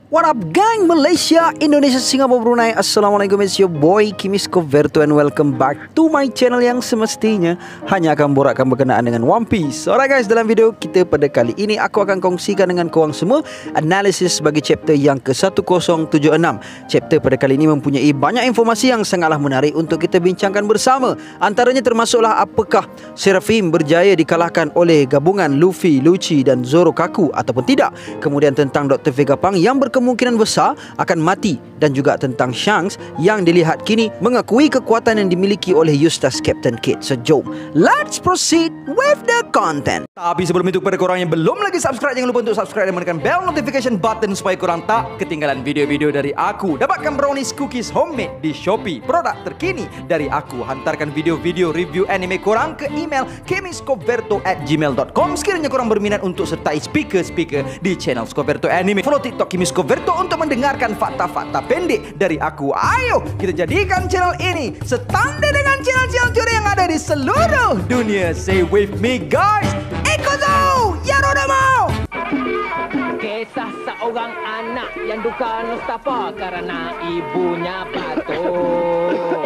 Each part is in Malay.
What up gang, Malaysia, Indonesia, Singapura, Brunei. Assalamualaikum, it's your boy Kimi Skoverto and welcome back to my channel yang semestinya hanya akan borakkan berkenaan dengan One Piece. Alright guys, dalam video kita pada kali ini aku akan kongsikan dengan korang semua analisis bagi chapter yang ke-1076. Chapter pada kali ini mempunyai banyak informasi yang sangatlah menarik untuk kita bincangkan bersama. Antaranya termasuklah apakah Seraphim berjaya dikalahkan oleh gabungan Luffy, Lucci dan Zoro Kaku ataupun tidak. Kemudian tentang Dr. Vegapunk yang kemungkinan besar akan mati dan juga tentang Shanks yang dilihat kini mengakui kekuatan yang dimiliki oleh Eustace Captain Kidd. So jom, let's proceed with the content. Tapi sebelum itu, kepada korang yang belum lagi subscribe, jangan lupa untuk subscribe dan menekan bell notification button supaya korang tak ketinggalan video-video dari aku. Dapatkan brownies cookies homemade di Shopee, produk terkini dari aku. Hantarkan video-video review anime korang ke email kimiskoverto@gmail.com sekiranya korang berminat untuk sertai speaker-speaker di channel Skoverto Anime. Follow TikTok Kimi Skoverto untuk mendengarkan fakta-fakta pendek dari aku. Ayo kita jadikan channel ini setanding dengan channel-channel curi yang ada di seluruh dunia. Say with me guys, Ikuzo Yarodamo. Kisah seorang anak yang duka nustapa karena ibunya patuh.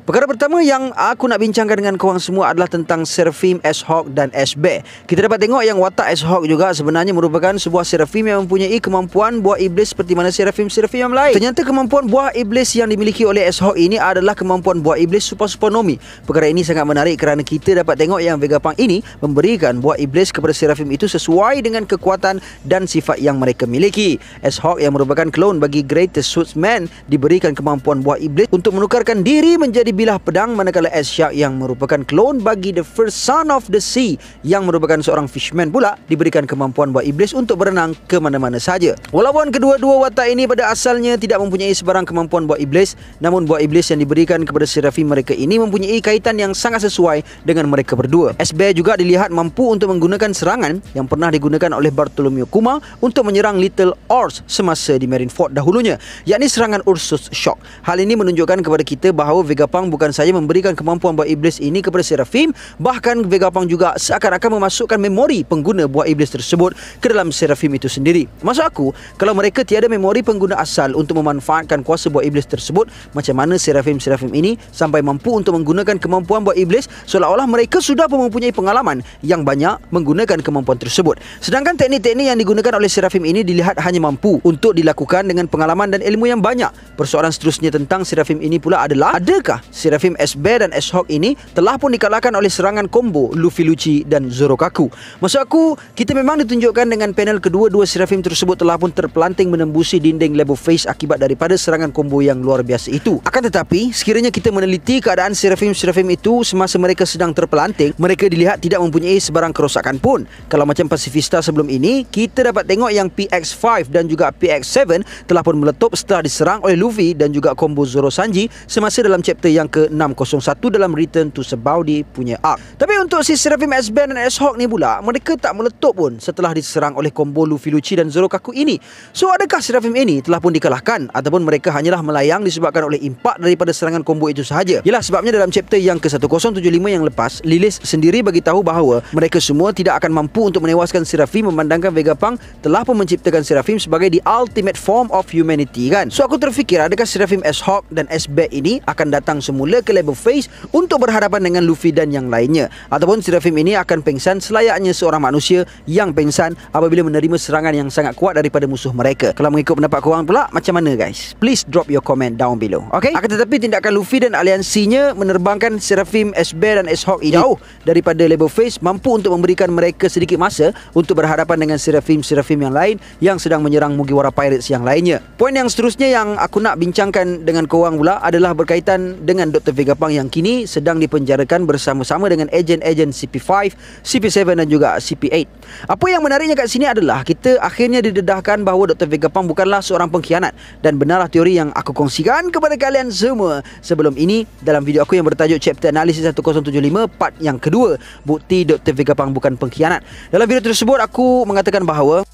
Perkara pertama yang aku nak bincangkan dengan korang semua adalah tentang Seraphim, S-Hawk dan S-Bear. Kita dapat tengok yang watak S-Hawk juga sebenarnya merupakan sebuah Seraphim yang mempunyai kemampuan buah iblis seperti mana Seraphim-Seraphim yang lain. Ternyata kemampuan buah iblis yang dimiliki oleh S-Hawk ini adalah kemampuan buah iblis super-supernomi. Perkara ini sangat menarik kerana kita dapat tengok yang Vegapunk ini memberikan buah iblis kepada Seraphim itu sesuai dengan kekuatan dan sifat yang mereka miliki. S-Hawk yang merupakan klon bagi Greatest Swordsman diberikan kemampuan buah iblis untuk menukarkan diri menjadi bilah pedang, manakala S-Shark yang merupakan klon bagi The First Son of the Sea yang merupakan seorang fishman pula diberikan kemampuan buah iblis untuk berenang ke mana-mana saja. Walaupun kedua-dua watak ini pada asalnya tidak mempunyai sebarang kemampuan buah iblis, namun buah iblis yang diberikan kepada Seraphim mereka ini mempunyai kaitan yang sangat sesuai dengan mereka berdua. S-Bear juga dilihat mampu untuk menggunakan serangan yang pernah digunakan oleh Bartholomew Kuma untuk menyerang Little Ors semasa di Marineford dahulunya, yakni serangan Ursus Shock. Hal ini menunjukkan kepada kita bahawa Vegapunk bukan saja memberikan kemampuan buah iblis ini kepada Seraphim, bahkan Vegapunk juga seakan-akan memasukkan memori pengguna buah iblis tersebut ke dalam Seraphim itu sendiri. Maksud aku, kalau mereka tiada memori pengguna asal untuk memanfaatkan kuasa buah iblis tersebut, macam mana Seraphim-Seraphim ini sampai mampu untuk menggunakan kemampuan buah iblis seolah-olah mereka sudah mempunyai pengalaman yang banyak menggunakan kemampuan tersebut. Sedangkan teknik-teknik yang digunakan oleh Seraphim ini dilihat hanya mampu untuk dilakukan dengan pengalaman dan ilmu yang banyak. Persoalan seterusnya tentang Seraphim ini pula adalah, adakah Seraphim S-Bear dan S-Hawk ini telah pun dikalahkan oleh serangan combo Luffy, Lucci dan Zoro Kaku? Maksud aku, kita memang ditunjukkan dengan panel kedua-dua Seraphim tersebut telah pun terpelanting menembusi dinding level face akibat daripada serangan combo yang luar biasa itu. Akan tetapi, sekiranya kita meneliti keadaan Seraphim-Seraphim itu semasa mereka sedang terpelanting, mereka dilihat tidak mempunyai sebarang kerosakan pun. Kalau macam Pacifista sebelum ini, kita dapat tengok yang PX5 dan juga PX7 telah pun meletup setelah diserang oleh Luffy dan juga combo Zoro Sanji semasa dalam chapter yang ke-601 dalam Return to Sabaody punya arc. Tapi untuk si Seraphim S-Bear dan S-Hawk ni pula, mereka tak meletup pun setelah diserang oleh combo Luffy, Lucci dan Zoro Kaku ini. So adakah Seraphim ini telah pun dikalahkan ataupun mereka hanyalah melayang disebabkan oleh impak daripada serangan combo itu sahaja? Yalah, sebabnya dalam chapter yang ke-1075 yang lepas, Lilis sendiri bagi tahu bahawa mereka semua tidak akan mampu untuk menewaskan Seraphim memandangkan Vegapunk telah pun menciptakan Seraphim sebagai the ultimate form of humanity kan. So aku terfikir, adakah Seraphim S-Hawk dan S-Bear ini akan datang semula ke level face untuk berhadapan dengan Luffy dan yang lainnya, ataupun Seraphim ini akan pengsan selayaknya seorang manusia yang pengsan apabila menerima serangan yang sangat kuat daripada musuh mereka. Kalau mengikut pendapat korang pula, macam mana guys? Please drop your comment down below. Okay? Akan tetapi tindakan Luffy dan aliansinya menerbangkan Seraphim S-Bear dan S-Hawk ini jauh daripada level face mampu untuk memberikan mereka sedikit masa untuk berhadapan dengan Seraphim-Seraphim yang lain yang sedang menyerang Mugiwara Pirates yang lainnya. Poin yang seterusnya yang aku nak bincangkan dengan korang pula adalah berkaitan dengan Dr. Vegapunk yang kini sedang dipenjarakan bersama-sama dengan ejen-ejen CP5, CP7 dan juga CP8. Apa yang menariknya kat sini adalah kita akhirnya didedahkan bahawa Dr. Vegapunk bukanlah seorang pengkhianat, dan benarlah teori yang aku kongsikan kepada kalian semua sebelum ini dalam video aku yang bertajuk Chapter Analysis 1075 part yang kedua, bukti Dr. Vegapunk bukan pengkhianat. Dalam video tersebut aku mengatakan bahawa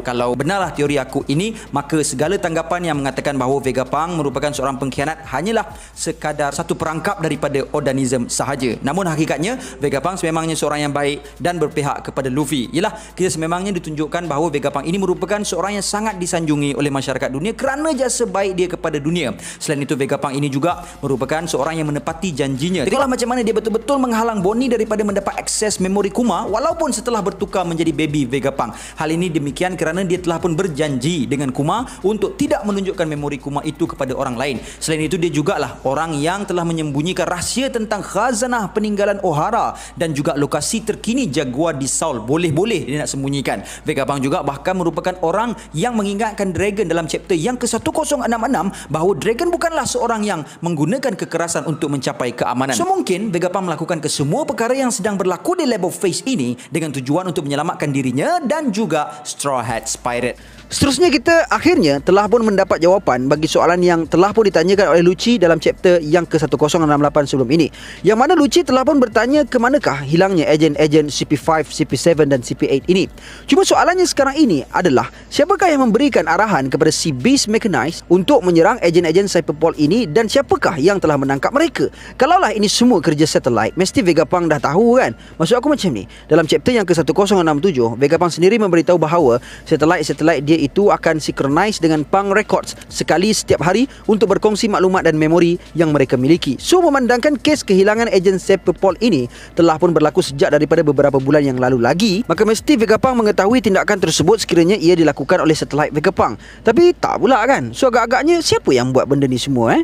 kalau benarlah teori aku ini, maka segala tanggapan yang mengatakan bahawa Vegapunk merupakan seorang pengkhianat hanyalah sekadar sekadar satu perangkap daripada Odanism sahaja. Namun hakikatnya Vegapunk sememangnya seorang yang baik dan berpihak kepada Luffy. Ialah kita sememangnya ditunjukkan bahawa Vegapunk ini merupakan seorang yang sangat disanjungi oleh masyarakat dunia kerana jasa baik dia kepada dunia. Selain itu Vegapunk ini juga merupakan seorang yang menepati janjinya. Tengoklah macam mana dia betul-betul menghalang Bonnie daripada mendapat akses memori Kuma walaupun setelah bertukar menjadi baby Vegapunk. Hal ini demikian kerana dia telah pun berjanji dengan Kuma untuk tidak menunjukkan memori Kuma itu kepada orang lain. Selain itu dia jugalah orang yang telah menyembunyikan rahsia tentang khazanah peninggalan Ohara dan juga lokasi terkini Jaguar di Soul. Boleh-boleh dia nak sembunyikan. Vegapunk juga bahkan merupakan orang yang mengingatkan Dragon dalam chapter yang ke-1066 bahawa Dragon bukanlah seorang yang menggunakan kekerasan untuk mencapai keamanan. So mungkin Vegapunk melakukan kesemua perkara yang sedang berlaku di level face ini dengan tujuan untuk menyelamatkan dirinya dan juga Straw Hats Pirate. Seterusnya kita akhirnya telah pun mendapat jawapan bagi soalan yang telah pun ditanyakan oleh Lucci dalam chapter yang ke-1068 sebelum ini. Yang mana Lucci telah pun bertanya ke manakah hilangnya ejen-ejen CP5, CP7 dan CP8 ini. Cuma soalannya sekarang ini adalah siapakah yang memberikan arahan kepada si Beast Mechanized untuk menyerang ejen-ejen Cyberpol ini dan siapakah yang telah menangkap mereka? Kalaulah ini semua kerja satellite, mesti Vegapunk dah tahu kan? Maksud aku macam ni, dalam chapter yang ke-1067, Vegapunk sendiri memberitahu bahawa satellite dia itu akan synchronize dengan Punk Records sekali setiap hari untuk berkongsi maklumat dan memori yang mereka miliki. So memandangkan kes kehilangan ejen Cyberpol ini telah pun berlaku sejak daripada beberapa bulan yang lalu lagi, maka mesti Vegapunk mengetahui tindakan tersebut sekiranya ia dilakukan oleh satellite Vegapunk. Tapi tak pula kan. So agak-agaknya siapa yang buat benda ni semua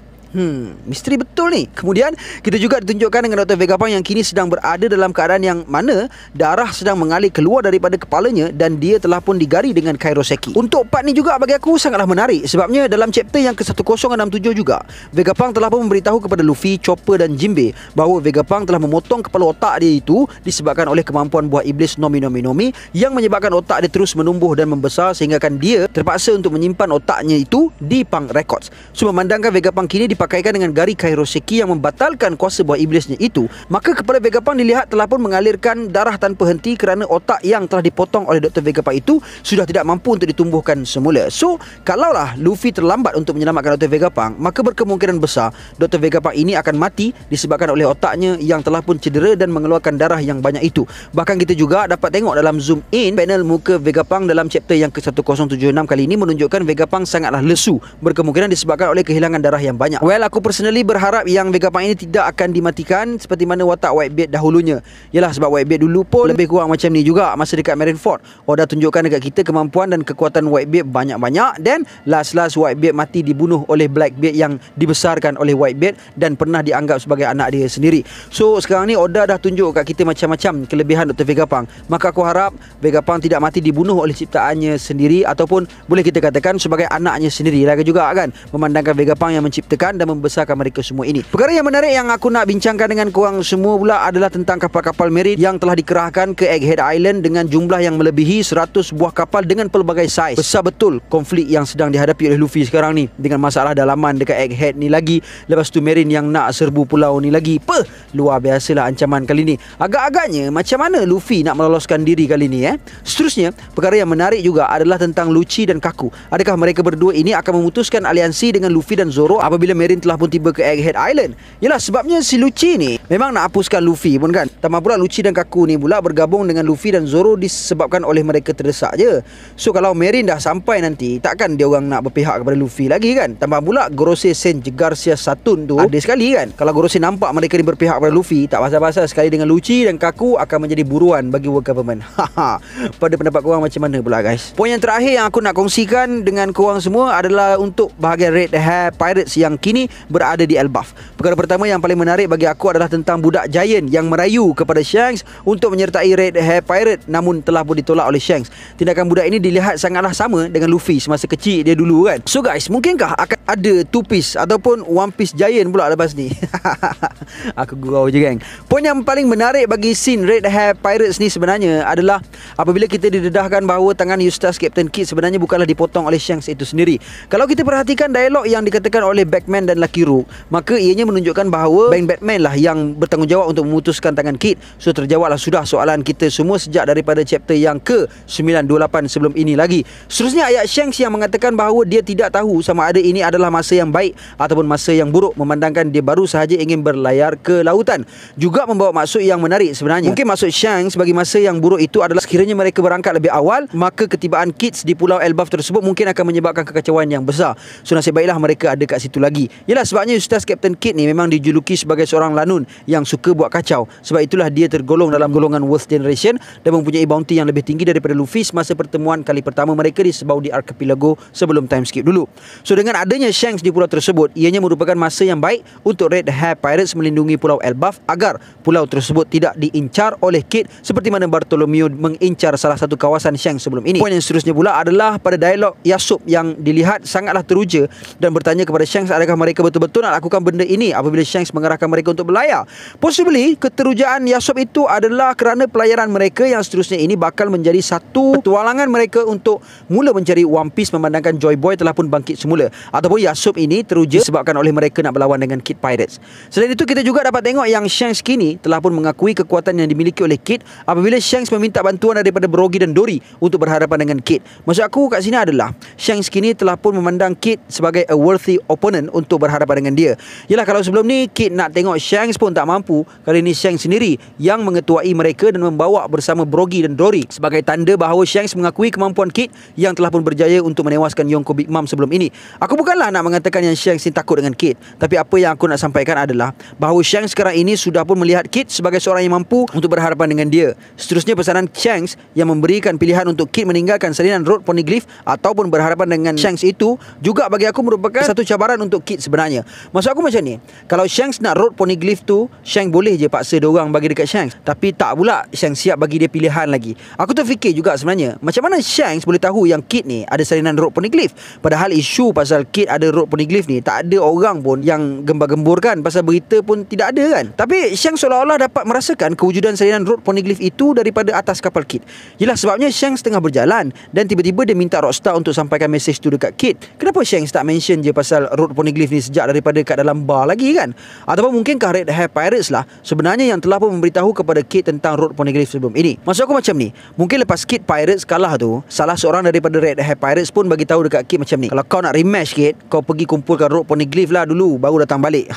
misteri betul ni. Kemudian kita juga ditunjukkan dengan Dr. Vegapunk yang kini sedang berada dalam keadaan yang mana darah sedang mengalir keluar daripada kepalanya dan dia telah pun digari dengan kairoseki. Untuk part ni juga bagi aku sangatlah menarik sebabnya dalam chapter yang ke-1067 juga Vegapunk telah pun memberitahu kepada Luffy, Chopper dan Jinbe bahawa Vegapunk telah memotong kepala otak dia itu disebabkan oleh kemampuan buah iblis Nomi yang menyebabkan otak dia terus menumbuh dan membesar sehinggakan dia terpaksa untuk menyimpan otaknya itu di Punk Records. So memandangkan Vegapunk kini dipakaikan dengan gari kairoseki yang membatalkan kuasa buah iblisnya itu, maka kepala Vegapunk dilihat telah pun mengalirkan darah tanpa henti kerana otak yang telah dipotong oleh Dr. Vegapunk itu sudah tidak mampu untuk ditumbuhkan semula. So kalaulah Luffy terlambat untuk menyelamatkan Dr. Vegapunk, maka berkemungkinan besar Dr. Vegapunk ini akan mati disebabkan oleh otaknya yang telah pun cedera dan mengeluarkan darah yang banyak itu. Bahkan kita juga dapat tengok dalam zoom in panel muka Vegapunk dalam chapter yang ke-1076 kali ini menunjukkan Vegapunk sangatlah lesu, berkemungkinan disebabkan oleh kehilangan darah yang banyak. Well, aku personally berharap yang Vegapunk ini tidak akan dimatikan seperti mana watak Whitebeard dahulunya. Yalah, sebab Whitebeard dulu pun lebih kurang macam ni juga masa dekat Marineford. Oda tunjukkan dekat kita kemampuan dan kekuatan Whitebeard banyak-banyak dan last Whitebeard mati dibunuh oleh Blackbeard yang dibesarkan oleh Whitebeard dan pernah dianggap sebagai anak dia sendiri. So sekarang ni Oda dah tunjuk kat kita macam-macam kelebihan Dr. Vegapunk. Maka aku harap Vegapunk tidak mati dibunuh oleh ciptaannya sendiri ataupun boleh kita katakan sebagai anaknya sendiri lah juga kan, memandangkan Vegapunk yang menciptakan dan membesarkan mereka semua ini. Perkara yang menarik yang aku nak bincangkan dengan korang semua pula adalah tentang kapal-kapal marine yang telah dikerahkan ke Egghead Island dengan jumlah yang melebihi 100 buah kapal dengan pelbagai saiz. Besar betul konflik yang sedang dihadapi oleh Luffy sekarang ni dengan masalah dalaman dekat Egghead ni lagi. Lepas tu marine yang nak serbu pulau ni lagi. Luar biasalah ancaman kali ni. Agak-agaknya macam mana Luffy nak meloloskan diri kali ni Seterusnya, perkara yang menarik juga adalah tentang Lucci dan Kaku. Adakah mereka berdua ini akan memutuskan aliansi dengan Luffy dan Zoro apabila Marine telah pun tiba ke Egghead Island? Yalah, sebabnya si Lucci ni memang nak hapuskan Luffy pun kan. Tambah pula Lucci dan Kaku ni pula bergabung dengan Luffy dan Zoro disebabkan oleh mereka terdesak je. So kalau Marine dah sampai nanti, takkan dia orang nak berpihak kepada Luffy lagi kan. Tambah pula Gorosei Senju Garcia Satun tu ada sekali kan. Kalau Gorosei nampak mereka ni berpihak kepada Luffy, tak pasal-pasal sekali dengan Lucci dan Kaku akan menjadi buruan bagi world government. Pada pendapat korang macam mana pula guys? Poin yang terakhir yang aku nak kongsikan dengan korang semua adalah untuk bahagian Red Hair Pirates yang kini berada di Elbaf. Perkara pertama yang paling menarik bagi aku adalah tentang budak Giant yang merayu kepada Shanks untuk menyertai Red Hair Pirate namun telah pun ditolak oleh Shanks. Tindakan budak ini dilihat sangatlah sama dengan Luffy semasa kecil dia dulu kan. So guys, mungkinkah akan ada two piece ataupun one piece Giant pula lepas ni? Aku gurau je geng. Poin yang paling menarik bagi scene Red Hair Pirates ni sebenarnya adalah apabila kita didedahkan bahawa tangan Eustace Captain Kidd sebenarnya bukanlah dipotong oleh Shanks itu sendiri. Kalau kita perhatikan dialog yang dikatakan oleh Backman dan Lucky Rook, maka ianya menunjukkan bahawa Bang Batman lah yang bertanggungjawab untuk memutuskan tangan Kid. So terjawablah sudah soalan kita semua sejak daripada chapter yang ke-928 sebelum ini lagi. Seterusnya ayat Shanks yang mengatakan bahawa dia tidak tahu sama ada ini adalah masa yang baik ataupun masa yang buruk, memandangkan dia baru sahaja ingin berlayar ke lautan. Juga membawa maksud yang menarik sebenarnya. Mungkin maksud Shanks bagi masa yang buruk itu adalah sekiranya mereka berangkat lebih awal, maka ketibaan Kids di Pulau Elbaf tersebut mungkin akan menyebabkan kekacauan yang besar. So nasib baiklah mereka ada kat situ lagi. Yalah, sebabnya Ustaz Captain Kidd ni memang dijuluki sebagai seorang lanun yang suka buat kacau. Sebab itulah dia tergolong dalam golongan Worst Generation dan mempunyai bounty yang lebih tinggi daripada Luffy semasa pertemuan kali pertama mereka di Sebaudi Archipelago sebelum time skip dulu. So dengan adanya Shanks di pulau tersebut, ianya merupakan masa yang baik untuk Red Hair Pirates melindungi Pulau Elbaf agar pulau tersebut tidak diincar oleh Kidd seperti mana Bartholomew mengincar salah satu kawasan Shanks sebelum ini. Poin yang seterusnya pula adalah pada dialog Yasop yang dilihat sangatlah teruja dan bertanya kepada Shanks adakah mereka betul-betul nak lakukan benda ini apabila Shanks mengarahkan mereka untuk berlayar. Possibly keterujaan Yasop itu adalah kerana pelayaran mereka yang seterusnya ini bakal menjadi satu petualangan mereka untuk mula mencari One Piece, memandangkan Joy Boy telah pun bangkit semula, ataupun Yasop ini teruja disebabkan oleh mereka nak berlawan dengan Kid Pirates. Selain itu kita juga dapat tengok yang Shanks kini telah pun mengakui kekuatan yang dimiliki oleh Kid apabila Shanks meminta bantuan daripada Brogy dan Dory untuk berhadapan dengan Kid. Maksud aku kat sini adalah Shanks kini telah pun memandang Kid sebagai a worthy opponent untuk berhadapan dengan dia. Yalah, kalau sebelum ni Kid nak tengok Shanks pun tak mampu, kali ni Shanks sendiri yang mengetuai mereka dan membawa bersama Brogy dan Dory sebagai tanda bahawa Shanks mengakui kemampuan Kid yang telah pun berjaya untuk menewaskan Yonko Big Mom sebelum ini. Aku bukanlah nak mengatakan yang Shanks ni takut dengan Kid, tapi apa yang aku nak sampaikan adalah bahawa Shanks sekarang ini sudah pun melihat Kid sebagai seorang yang mampu untuk berhadapan dengan dia. Seterusnya pesanan Shanks yang memberikan pilihan untuk Kid meninggalkan salinan Road Poneglyph ataupun berhadapan dengan Shanks itu juga bagi aku merupakan satu cabaran untuk Kid sebenarnya. Maksud aku macam ni, kalau Shanks nak Road Poneglyph tu, Shanks boleh je paksa dia orang bagi dekat Shanks, tapi tak pula Shanks siap bagi dia pilihan lagi. Aku terfikir juga sebenarnya, macam mana Shanks boleh tahu yang Kid ni ada salinan Road Poneglyph, padahal isu pasal Kid ada Road Poneglyph ni tak ada orang pun yang gembar-gemburkan, pasal berita pun tidak ada kan. Tapi Shanks seolah-olah dapat merasakan kewujudan salinan Road Poneglyph itu daripada atas kapal Kid. Yelah, sebabnya Shanks tengah berjalan dan tiba-tiba dia minta Rockstar untuk sampaikan mesej tu dekat Kid. Kenapa Shanks tak mention je pasal Road Poneglyph ni sejak daripada kat dalam bar lagi kan? Ataupun mungkinkah Red Hair Pirates lah sebenarnya yang telah pun memberitahu kepada Kid tentang Road Poneglyph sebelum ini? Maksud aku macam ni, mungkin lepas Kid Pirates kalah tu, salah seorang daripada Red Hair Pirates pun bagi tahu dekat Kid macam ni, kalau kau nak rematch Kid, kau pergi kumpulkan Road Poneglyph lah dulu baru datang balik.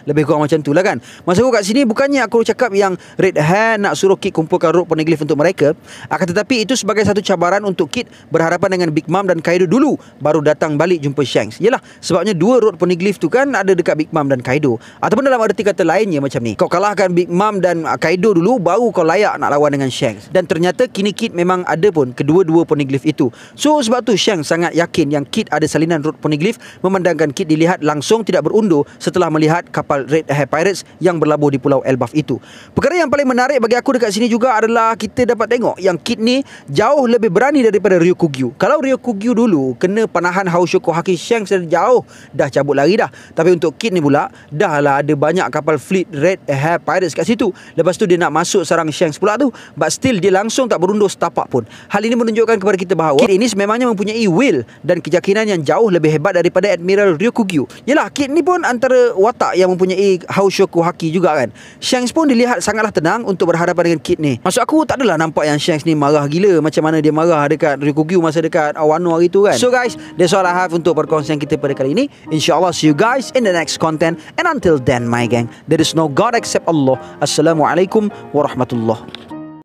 Lebih kurang macam tu lah kan. Maksud aku kat sini bukannya aku cakap yang Red Hair nak suruh Kid kumpulkan Road Poneglyph untuk mereka, akan tetapi itu sebagai satu cabaran untuk Kid berhadapan dengan Big Mom dan Kaido dulu baru datang balik jumpa Shanks. Yelah, sebabnya dua Road Poneglyph tu kan ada dekat Big Mom dan Kaido. Ataupun dalam arti kata lainnya macam ni, kau kalahkan Big Mom dan Kaido dulu baru kau layak nak lawan dengan Shanks. Dan ternyata kini Kid memang ada pun kedua-dua Poneglyph itu. So sebab tu Shanks sangat yakin yang Kid ada salinan Road Poneglyph, memandangkan Kid dilihat langsung tidak berundur setelah melihat kapal Red Hair Pirates yang berlabuh di Pulau Elbaf itu. Perkara yang paling menarik bagi aku dekat sini juga adalah kita dapat tengok yang Kid ni jauh lebih berani daripada Ryokugyu. Kalau Ryokugyu dulu kena panahan Haoshoku Haki Shanks dari jauh dah cabut lari dah, tapi untuk Kid ni pula dah lah ada banyak kapal fleet Red Hair Pirates kat situ. Lepas tu dia nak masuk sarang Shanks pula tu, but still dia langsung tak berundur setapak pun. Hal ini menunjukkan kepada kita bahawa Kid ini sememangnya mempunyai will dan keyakinan yang jauh lebih hebat daripada Admiral Ryokugyu. Yelah, Kid ni pun antara watak yang mempunyai Haoshoku Haki juga kan. Shanks pun dilihat sangatlah tenang untuk berhadapan dengan Kid ni. Maksud aku tak adalah nampak yang Shanks ni marah gila macam mana dia marah dekat Ryokugyu masa dekat Wano hari tu kan. So guys, that's all I have untuk perkongsian kita pada kali ini. InsyaAllah see you guys in the next content, and until then my gang, there is no God except Allah. Assalamualaikum warahmatullahi